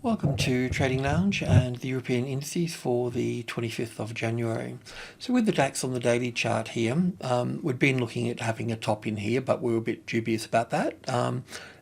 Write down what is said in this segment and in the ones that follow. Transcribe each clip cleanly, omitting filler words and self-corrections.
Welcome to Trading Lounge and the European indices for the 25th of January. So with the DAX on the daily chart here, we'd been looking at having a top in here, but we were a bit dubious about that.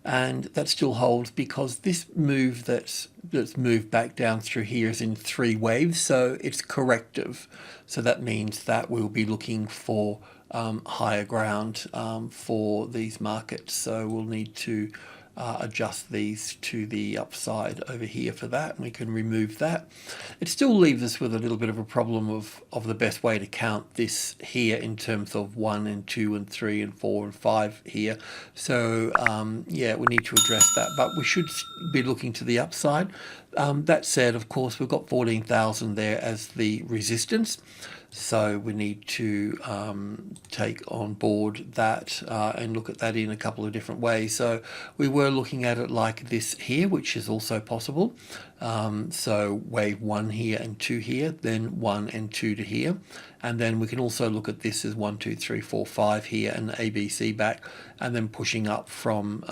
And that still holds because this move that's moved back down through here is in three waves, so it's corrective. So that means that we'll be looking for higher ground for these markets. So we'll need to adjust these to the upside over here for that, and we can remove that. It still leaves us with a little bit of a problem of the best way to count this here in terms of 1 and 2 and 3 and 4 and 5 here. So yeah, we need to address that, but we should be looking to the upside. That said, of course, we've got 14,000 there as the resistance. So we need to take on board that and look at that in a couple of different ways. So we were looking at it like this here, which is also possible. So wave 1 here and 2 here, then 1 and 2 to here. And then we can also look at this as 1, 2, 3, 4, 5 here and ABC back, and then pushing up from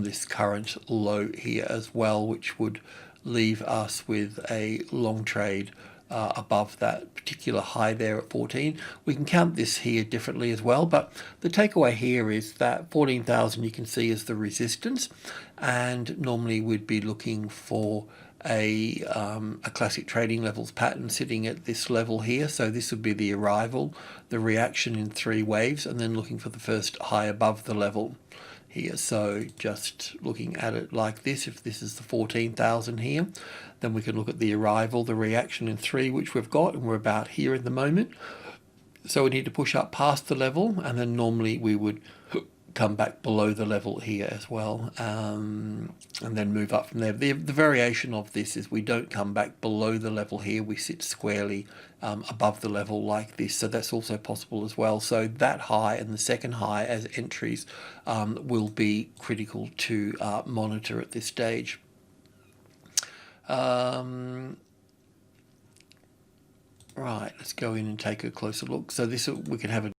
this current low here as well, which would leave us with a long trade above that particular high there at 14. We can count this here differently as well, but the takeaway here is that 14,000 you can see is the resistance, and normally we'd be looking for a classic trading levels pattern sitting at this level here. So this would be the arrival, the reaction in three waves, and then looking for the first high above the level here. So just looking at it like this, if this is the 14,000 here, then we can look at the arrival, the reaction in 3, which we've got, and we're about here at the moment. So we need to push up past the level, and then normally we would come back below the level here as well, and then move up from there. The variation of this is we don't come back below the level here, we sit squarely above the level like this, so that's also possible as well. So that high and the second high as entries will be critical to monitor at this stage. Right, let's go in and take a closer look. So this, we can have a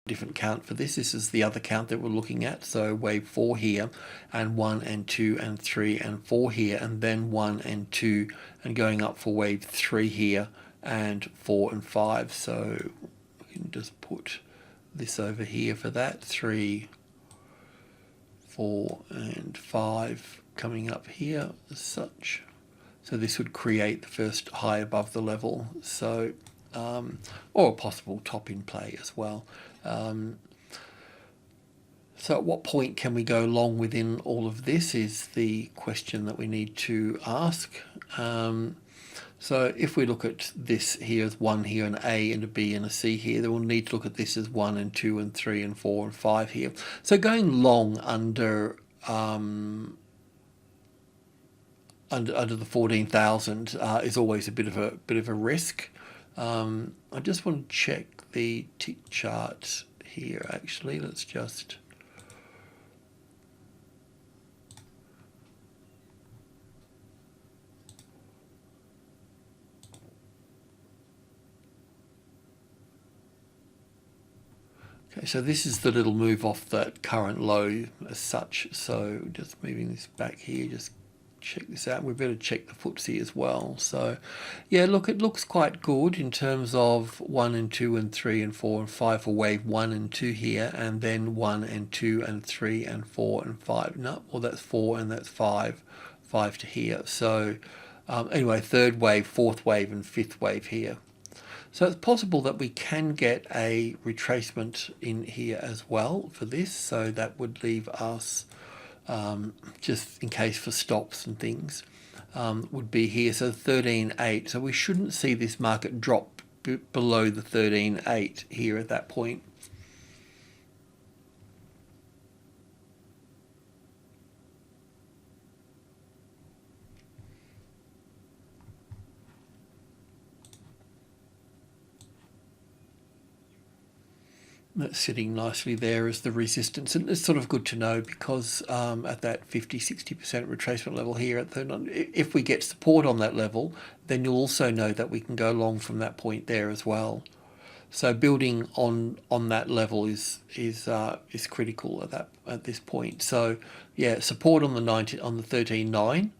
different count for this. This is the other count that we're looking at. So wave 4 here, and 1 and 2 and 3 and 4 here, and then 1 and 2, and going up for wave 3 here, and 4 and 5. So we can just put this over here for that. 3, 4 and 5 coming up here as such. So this would create the first high above the level. So or a possible top in play as well. So at what point can we go long within all of this is the question that we need to ask. So if we look at this here as 1 here, an A and a B and a C here, then we'll need to look at this as 1 and 2 and 3 and 4 and 5 here. So going long under the 14,000 is always a bit of a risk. I just want to check the tick chart here. Actually, let's just okay, so this is the little move off that current low as such. So just moving this back here, just check this out. We better check the FTSE as well. So yeah, look, it looks quite good in terms of 1 and 2 and 3 and 4 and 5 for wave 1 and 2 here, and then 1 and 2 and 3 and 4 and 5. No, well, that's 4 and that's 5 to here. So anyway, third wave, fourth wave and fifth wave here. So it's possible that we can get a retracement in here as well for this. So that would leave us just in case for stops and things would be here. So 13.8. So we shouldn't see this market drop below the 13.8 here at that point. That's sitting nicely there as the resistance, and it's sort of good to know because at that 50-60% retracement level here at if we get support on that level, then you'll also know that we can go long from that point there as well. So building on that level is critical at this point. So yeah, support on the 13.9,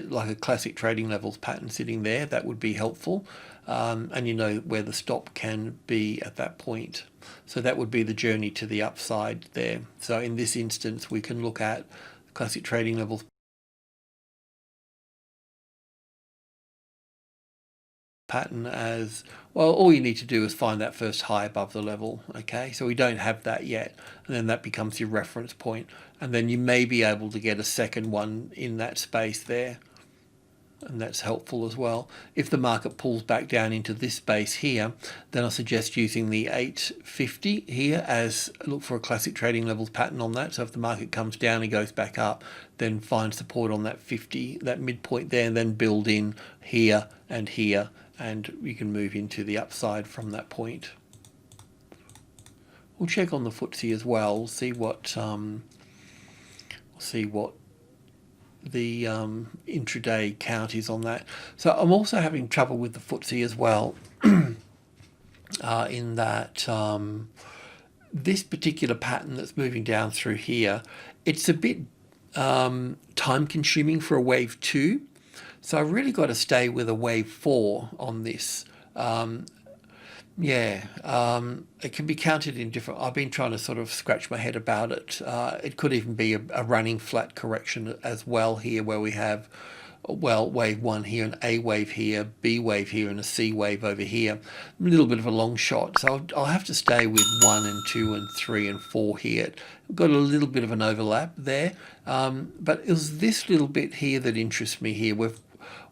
like a classic trading levels pattern sitting there, that would be helpful. And you know where the stop can be at that point. So that would be the journey to the upside there. So in this instance, we can look at classic trading levels pattern as well. All you need to do is find that first high above the level. Okay, so we don't have that yet, and then that becomes your reference point, and then you may be able to get a second one in that space there, and that's helpful as well. If the market pulls back down into this space here, then I suggest using the 850 here as look for a classic trading levels pattern on that. So if the market comes down and goes back up, then find support on that 50, that midpoint there, and then build in here and here, and you can move into the upside from that point. We'll check on the FTSE as well, see what the intraday count is on that. So I'm also having trouble with the FTSE as well, in that this particular pattern that's moving down through here, it's a bit time consuming for a wave 2. So I really got to stay with a wave 4 on this. It can be counted in different. I've been trying to sort of scratch my head about it. It could even be a running flat correction as well here, where we have, well, wave 1 here, an A wave here, B wave here, and a C wave over here. A little bit of a long shot. So I'll have to stay with 1 and 2 and 3 and 4 here. We've got a little bit of an overlap there, but it was this little bit here that interests me here.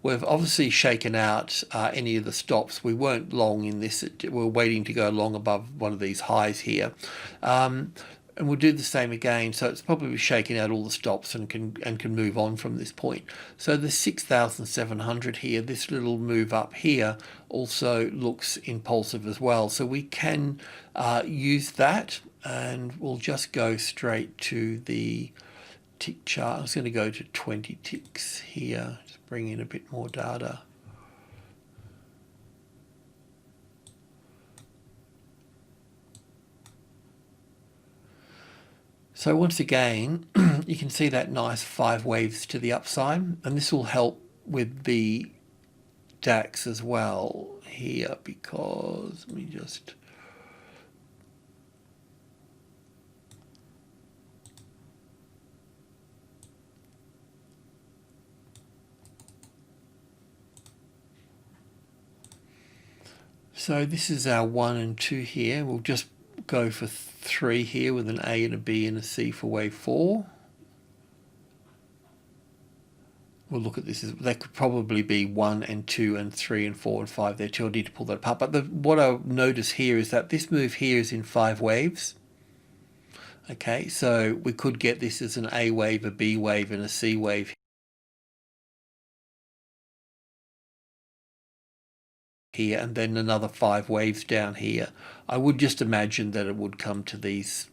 We've obviously shaken out any of the stops. We weren't long in this. We're waiting to go long above one of these highs here. And we'll do the same again. So it's probably shaking out all the stops and can move on from this point. So the 6,700 here, this little move up here also looks impulsive as well. So we can use that, and we'll just go straight to the tick chart. I'm just going to go to 20 ticks here. Bring in a bit more data. So once again, you can see that nice 5 waves to the upside, and this will help with the DAX as well here, because let me just so this is our 1 and 2 here. We'll just go for 3 here with an A and a B and a C for wave 4. We'll look at this as that could probably be 1 and 2 and 3 and 4 and 5 there too. I need to pull that apart. But what I notice here is that this move here is in 5 waves. Okay, so we could get this as an A wave, a B wave, and a C wave here, and then another 5 waves down here. I would just imagine that it would come to these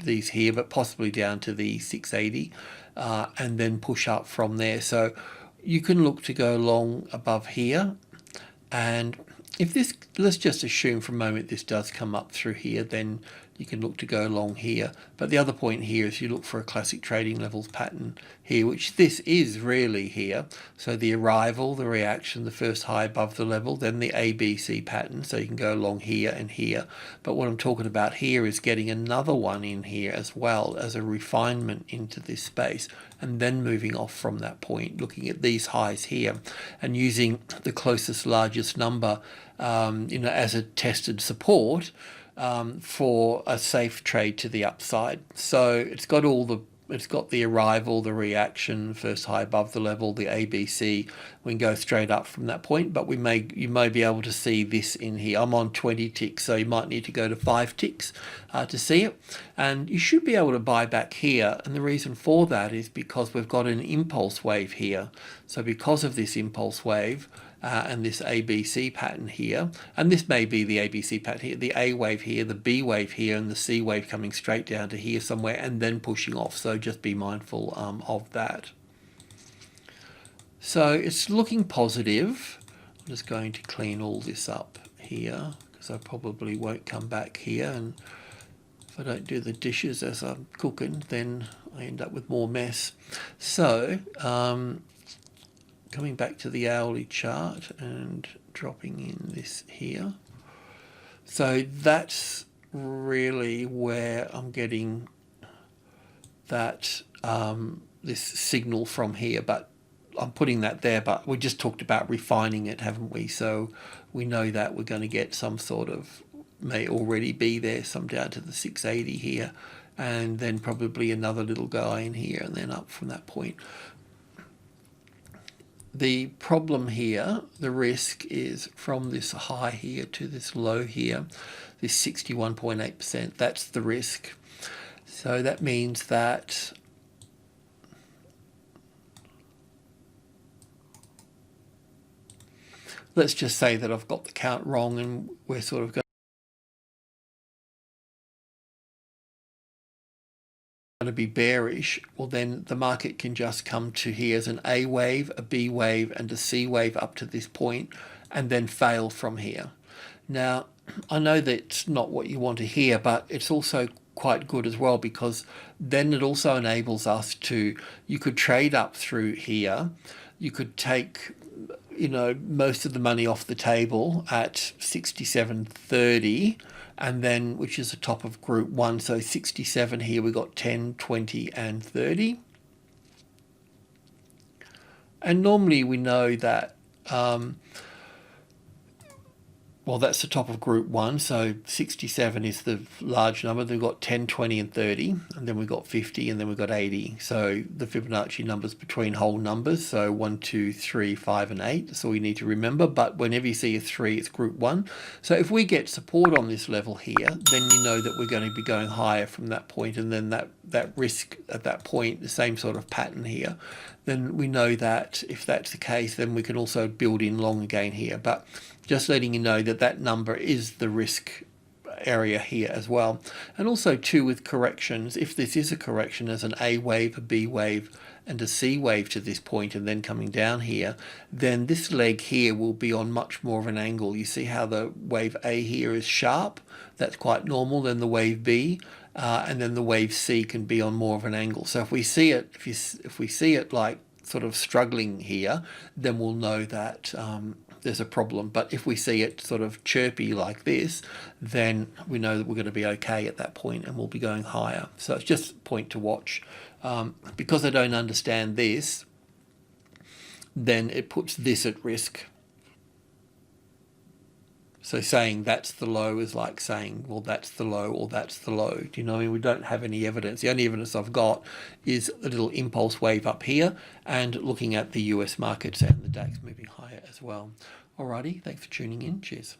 here, but possibly down to the 680, and then push up from there. So you can look to go long above here, and if this, let's just assume for a moment this does come up through here, then you can look to go long here. But the other point here is you look for a classic trading levels pattern here, which this is really here. So the arrival, the reaction, the first high above the level, then the ABC pattern. So you can go along here and here. But what I'm talking about here is getting another one in here as well as a refinement into this space, and then moving off from that point, looking at these highs here and using the closest largest number as a tested support for a safe trade to the upside. So it's got the arrival, the reaction, first high above the level, the ABC. We can go straight up from that point, but you may be able to see this in here. I'm on 20 ticks, so you might need to go to 5 ticks to see it. And you should be able to buy back here. And the reason for that is because we've got an impulse wave here. So because of this impulse wave, and this ABC pattern here, and this may be the ABC pattern here, the A wave here, the B wave here, and the C wave coming straight down to here somewhere and then pushing off. So just be mindful of that. So it's looking positive. I'm just going to clean all this up here so probably won't come back here, and if I don't do the dishes as I'm cooking, then I end up with more mess. So coming back to the hourly chart and dropping in this here. So that's really where I'm getting that this signal from here, but I'm putting that there, but we just talked about refining it, haven't we? So we know that we're going to get some sort of, may already be there, some down to the 680 here, and then probably another little guy in here, and then up from that point. The problem here, the risk, is from this high here to this low here, this 61.8%, that's the risk. So that means that let's just say that I've got the count wrong and we're sort of going to be bearish. Well, then the market can just come to here as an A wave, a B wave, and a C wave up to this point, and then fail from here. Now, I know that's not what you want to hear, but it's also quite good as well, because then it also enables us to, you could trade up through here, you could take, you know, most of the money off the table at 67.30, and then, which is the top of group 1, so 67 here, we got 10, 20 and 30. And normally we know that well, that's the top of group 1, so 67 is the large number. Then we've got 10, 20 and 30, and then we've got 50, and then we've got 80. So the Fibonacci numbers between whole numbers, so 1, 2, 3, 5 and 8, that's all you need to remember. But whenever you see a 3, it's group 1. So if we get support on this level here, then you know that we're going to be going higher from that point, and then that risk at that point, the same sort of pattern here, then we know that if that's the case, then we can also build in long again here. But just letting you know that that number is the risk area here as well. And also too, with corrections, if this is a correction as an A wave, a B wave and a C wave to this point, and then coming down here, then this leg here will be on much more of an angle. You see how the wave A here is sharp? That's quite normal. Then the wave B and then the wave C can be on more of an angle. So if we see it, if we see it like sort of struggling here, then we'll know that there's a problem. But if we see it sort of chirpy like this, then we know that we're going to be okay at that point, and we'll be going higher. So it's just a point to watch. Because I don't understand this, then it puts this at risk. So saying that's the low is like saying, well, that's the low or that's the low. Do you know what I mean? We don't have any evidence. The only evidence I've got is a little impulse wave up here, and looking at the US markets and the DAX moving higher as well. Alrighty, thanks for tuning in. Cheers.